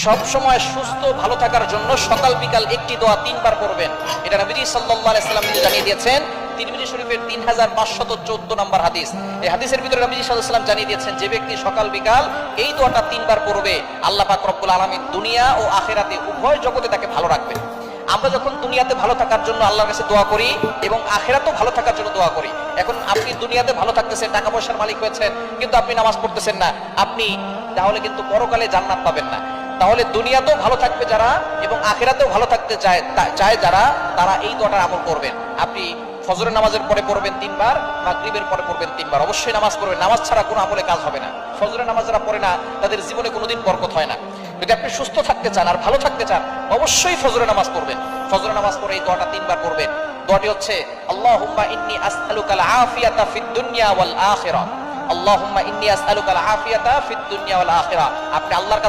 সব সময় সুস্থ ভালো থাকার জন্য সকাল বিকাল একটি দোয়া 3 বার পড়বেন। এটা নবীজি সাল্লাল্লাহু আলাইহি সাল্লাম জানিয়ে দিয়েছেন। তিরমিজি শরীফের 3514 নম্বর হাদিস। এই হাদিসের ভিতরে নবীজি সাল্লাল্লাহু আলাইহি সাল্লাম জানিয়ে দিয়েছেন, যে ব্যক্তি সকাল বিকাল এই দোয়াটা 3 বার পড়বে, আল্লাহ পাক রব্বুল আলামিন দুনিয়া ও আখিরাতে উভয় জগতে তাকে ভালো রাখবে। আমরা যখন দুনিয়াতে ভালো থাকার জন্য আল্লাহর কাছে দোয়া করি এবং আখিরাতেও ভালো থাকার জন্য দোয়া করি। এখন আপনি দুনিয়াতে ভালো থাকতেছেন, টাকা পয়সার মালিক হয়েছেন, কিন্তু আপনি নামাজ পড়তেছেন না, আপনি তাহলে কিন্তু পরকালে জান্নাত পাবেন না। তাহলে দুনিয়াতেও ভালো থাকবে যারা এবং আখিরাতেও ভালো থাকতে চায় যারা, তারা এই দোয়াটার আমল করবেন। আপনি ফজরের নামাজের পরে পড়বেন 3 বার, মাগরিবের পরে পড়বেন 3 বার। অবশ্যই নামাজ পড়বেন, নামাজ ছাড়া কোনো আমলে কাজ হবে না। ফজরের নামাজ যারা পড়ে না তাদের জীবনে কোনোদিন বরকত হয় না। যদি আপনি সুস্থ থাকতে চান আর ভালো থাকতে চান, অবশ্যই ফজরের নামাজ পড়বেন। ফজরের নামাজ পড়ে এই দোয়াটা 3 বার পড়বেন। দোয়াটি হচ্ছে আল্লাহুম্মা ইন্নী আসআলুকাল আফিয়াতা ফিদ দুনিয়া ওয়াল আখিরাহ। আল্লাহুম্মা ইন্নী আসআলুকাল আফিয়াতা ফিদ দুনিয়া ওয়াল আখিরাহ। আপনি আল্লাহর